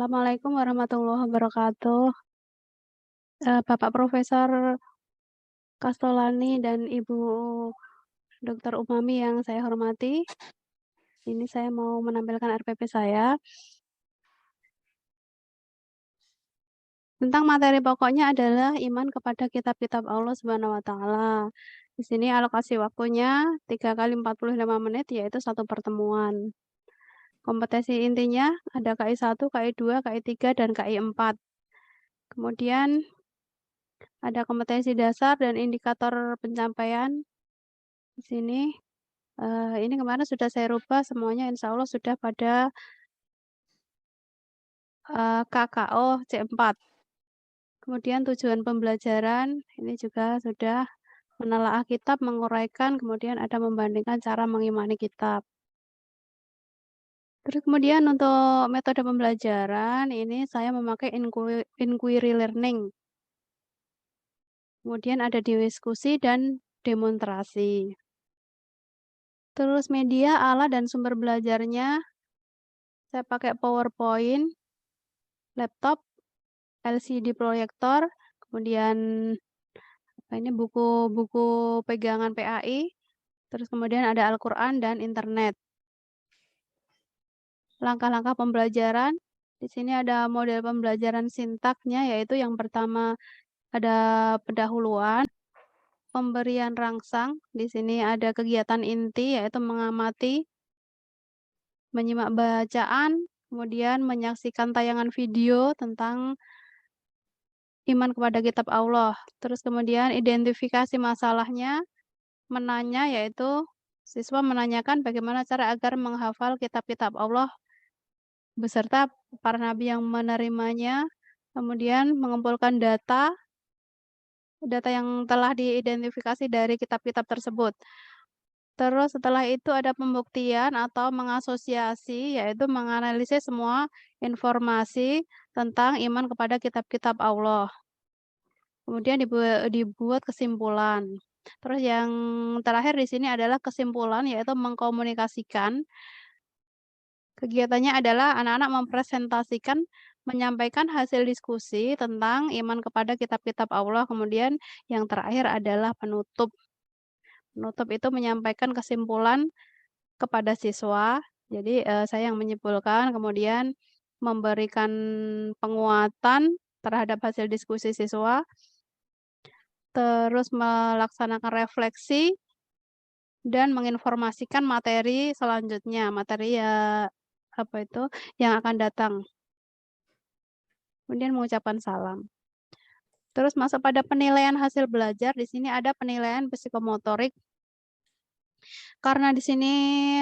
Assalamualaikum warahmatullahi wabarakatuh. Bapak Profesor Kastolani dan Ibu Dokter Umami yang saya hormati, ini saya mau menampilkan RPP saya. Tentang materi pokoknya adalah iman kepada kitab-kitab Allah Subhanahu wa taala. Di sini alokasi waktunya 3 kali 45 menit, yaitu 1 pertemuan. Kompetensi intinya ada KI 1, KI 2, KI 3, dan KI 4. Kemudian ada kompetensi dasar dan indikator pencapaian. Di sini, ini kemarin sudah saya rubah semuanya, insya Allah sudah pada KKO C4. Kemudian tujuan pembelajaran, ini juga sudah menelaah kitab, menguraikan, kemudian ada membandingkan cara mengimani kitab. Terus kemudian untuk metode pembelajaran, ini saya memakai inquiry learning. Kemudian ada diskusi dan demonstrasi. Terus media, alat, dan sumber belajarnya, saya pakai PowerPoint, laptop, LCD proyektor, kemudian ini buku-buku pegangan PAI, terus kemudian ada Al-Quran dan internet. Langkah-langkah pembelajaran, di sini ada model pembelajaran sintaknya, yaitu yang pertama ada pendahuluan, pemberian rangsang, di sini ada kegiatan inti, yaitu mengamati, menyimak bacaan, kemudian menyaksikan tayangan video tentang iman kepada kitab Allah. Terus kemudian identifikasi masalahnya, menanya, yaitu siswa menanyakan bagaimana cara agar menghafal kitab-kitab Allah beserta para nabi yang menerimanya, kemudian mengumpulkan data yang telah diidentifikasi dari kitab-kitab tersebut. Terus setelah itu ada pembuktian atau mengasosiasi, yaitu menganalisis semua informasi tentang iman kepada kitab-kitab Allah. Kemudian dibuat kesimpulan. Terus yang terakhir di sini adalah kesimpulan, yaitu mengkomunikasikan. Kegiatannya adalah anak-anak mempresentasikan, menyampaikan hasil diskusi tentang iman kepada kitab-kitab Allah. Kemudian yang terakhir adalah penutup. Penutup itu menyampaikan kesimpulan kepada siswa. Jadi saya yang menyimpulkan, kemudian memberikan penguatan terhadap hasil diskusi siswa, terus melaksanakan refleksi, dan menginformasikan materi selanjutnya, materi yang akan datang. Kemudian mengucapkan salam. Terus masuk pada penilaian hasil belajar, di sini ada penilaian psikomotorik. Karena di sini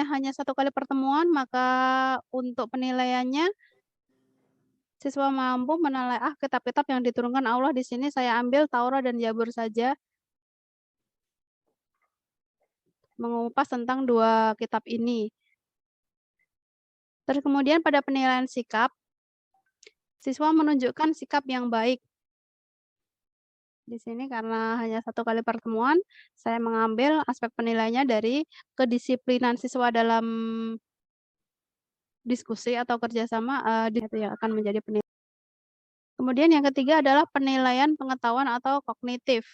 hanya 1 kali pertemuan, maka untuk penilaiannya siswa mampu menelaah kitab-kitab yang diturunkan Allah. Di sini saya ambil Taurat dan Zabur saja, mengupas tentang 2 kitab ini. Terus kemudian pada penilaian sikap, siswa menunjukkan sikap yang baik. Di sini karena hanya 1 kali pertemuan, saya mengambil aspek penilaiannya dari kedisiplinan siswa dalam diskusi atau kerjasama, itu yang akan menjadi penilaian. Kemudian yang ketiga adalah penilaian pengetahuan atau kognitif.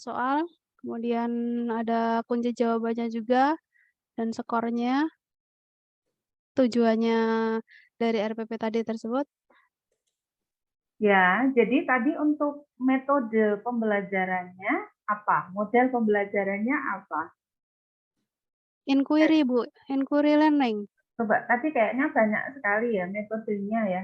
Soal, kemudian ada kunci jawabannya juga, dan skornya, tujuannya dari RPP tadi tersebut. Ya, jadi tadi untuk metode pembelajarannya apa? Model pembelajarannya apa? Inquiry, Bu, inquiry learning. Coba, tadi kayaknya banyak sekali ya metodenya ya.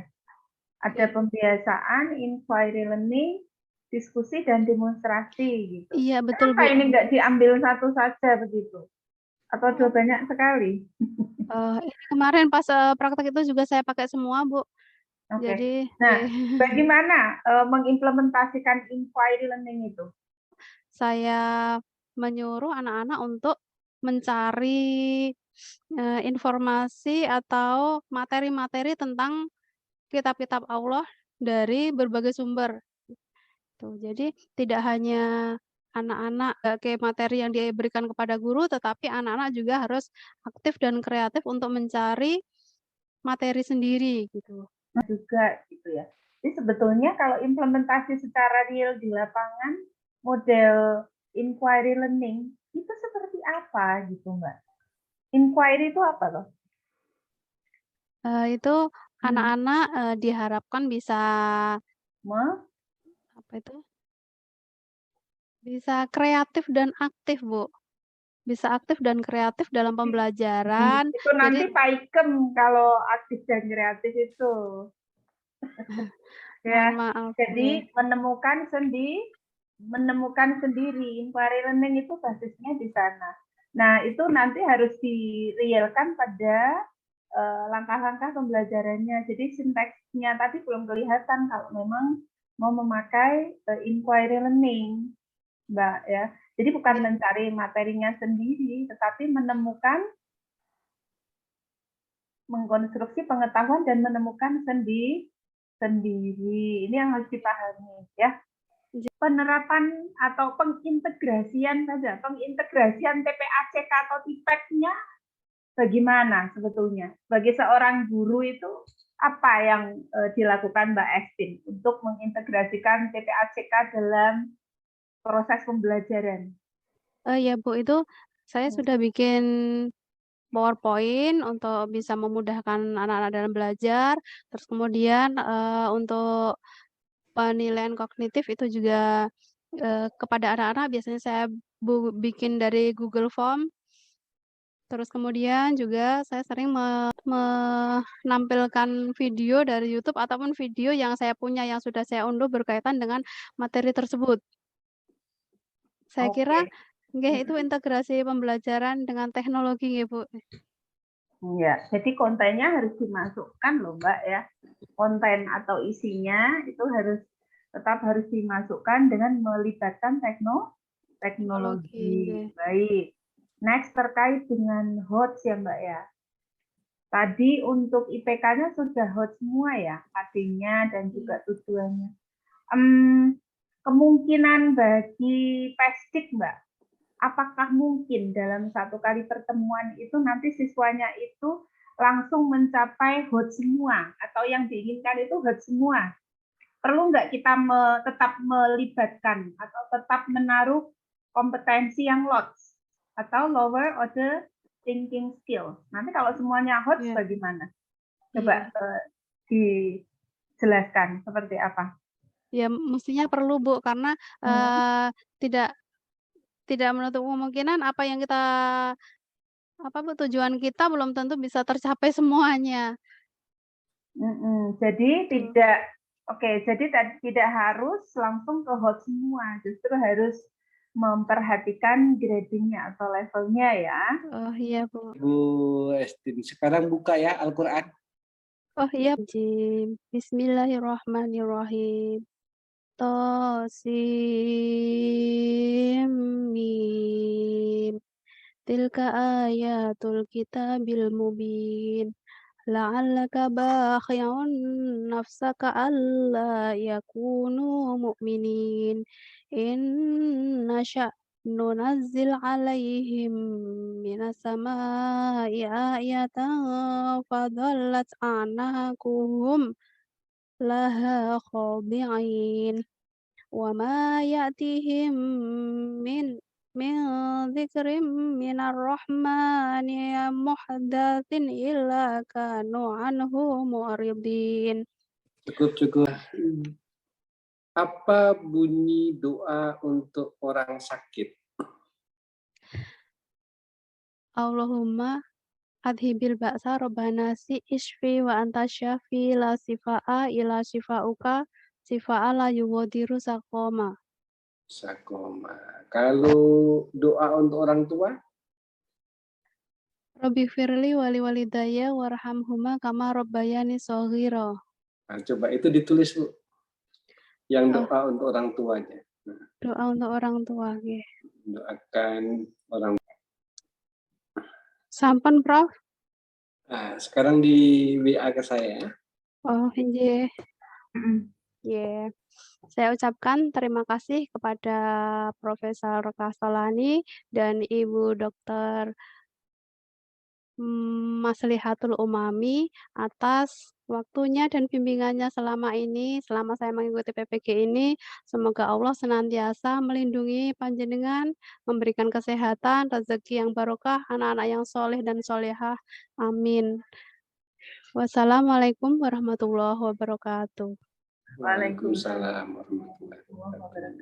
Ada pembiasaan, inquiry learning, diskusi, dan demonstrasi gitu. Iya, betul, Kenapa Bu. ini nggak diambil satu saja begitu? Atau sudah banyak sekali? Ini kemarin pas praktek itu juga saya pakai semua, Bu. Oke. Jadi Nah, bagaimana mengimplementasikan inquiry learning itu? saya menyuruh anak-anak untuk mencari informasi atau materi-materi tentang kitab-kitab Allah dari berbagai sumber. Tuh, jadi tidak hanya anak-anak pakai materi yang diberikan kepada guru, tetapi anak-anak juga harus aktif dan kreatif untuk mencari materi sendiri gitu. juga gitu ya. Jadi sebetulnya kalau implementasi secara real di lapangan model inquiry learning itu seperti apa gitu Mbak? Inquiry itu apa loh? Itu anak-anak, diharapkan bisa Me apa itu, bisa kreatif dan aktif, Bu. Bisa aktif dan kreatif dalam pembelajaran. Itu Jadi nanti paikem kalau aktif dan kreatif itu. mohon Ya, maaf, nggih. jadi menemukan sendiri, inquiry learning itu basisnya di sana. Nah, itu nanti harus direalkan pada langkah-langkah pembelajarannya. Jadi sinteksnya tadi belum kelihatan kalau memang mau memakai inquiry learning, Mbak ya. Jadi bukan Iya. mencari materinya sendiri, tetapi menemukan, mengkonstruksi pengetahuan dan menemukan sendiri. Ini yang harus dipahami ya. Penerapan atau pengintegrasian TPACK atau TIPEK-nya bagaimana sebetulnya? Bagi seorang guru itu apa yang dilakukan Mbak Estin untuk mengintegrasikan TPACK dalam proses pembelajaran? Ya Bu, itu saya sudah bikin PowerPoint untuk bisa memudahkan anak-anak dalam belajar, terus kemudian, untuk penilaian kognitif itu juga, kepada anak-anak biasanya saya bikin dari Google Form, terus kemudian juga saya sering menampilkan video dari YouTube ataupun video yang saya punya yang sudah saya unduh berkaitan dengan materi tersebut. Saya kira Oke. nggih itu integrasi pembelajaran dengan teknologi nggih, Bu. Ya, jadi kontennya harus dimasukkan loh Mbak ya. Konten atau isinya itu tetap harus dimasukkan dengan melibatkan teknologi. Nggih. Baik. Next terkait dengan HOTS ya Mbak ya. Tadi untuk IPK-nya sudah HOTS semua ya, AD-nya dan juga tujuannya. Kemungkinan bagi PESDIK Mbak, apakah mungkin dalam satu kali pertemuan itu nanti siswanya itu langsung mencapai HOTS semua atau yang diinginkan itu HOTS semua? Perlu nggak kita tetap melibatkan atau tetap menaruh kompetensi yang LOTS atau lower order thinking skill? Nanti kalau semuanya HOTS bagaimana? Coba dijelaskan seperti apa? Ya mestinya perlu, Bu, karena, tidak tidak menutup kemungkinan apa yang kita apa, Bu, tujuan kita belum tentu bisa tercapai semuanya. Jadi Tuh. jadi tidak harus langsung ke HOT semua, justru harus memperhatikan gradingnya atau levelnya ya. Oh, iya, Bu. Bu Estin, sekarang buka ya Al-Quran. Oh, iya. Bismillahirrahmanirrahim. Tosim mim. Tilka ayatul kitabil mubin. La'allaka bakhi'un nafsaka alla yakunu mu'minin. In nasha' nunazzil 'alaihim minas sama'i ayatan fadhallat a'naquhum laha khadi'in. Wa ma ya'tihim min dzikrin minar rahmani muhdatsin illa kanu anhu mu'ridin. Cukup. Apa bunyi doa untuk orang sakit? Allahumma adhibil ba'sa robbanasi isfi wa anta syafi la sifa'a ila sifa'uka sifa'a la yughadiru saqoma. Sakoma. Kalau doa untuk orang tua? Rabbi firli wali walidayya warhamhuma kama rabbayani shaghira. Nah, coba itu ditulis Bu. Yang Oh, doa untuk orang tuanya. doa untuk orang tua nggih. Doakan orang. Sampun, Prof. Nah, sekarang di WA ke saya. Oh, nggih. Yeah. Saya ucapkan terima kasih kepada Profesor Kastolani dan Ibu Dokter Maslihatul Umami atas waktunya dan bimbingannya selama ini, selama saya mengikuti PPG ini. Semoga Allah senantiasa melindungi panjenengan, memberikan kesehatan, rezeki yang barokah, anak-anak yang soleh dan solehah. Amin. Wassalamualaikum warahmatullahi wabarakatuh. Waalaikumsalam warahmatullahi wabarakatuh.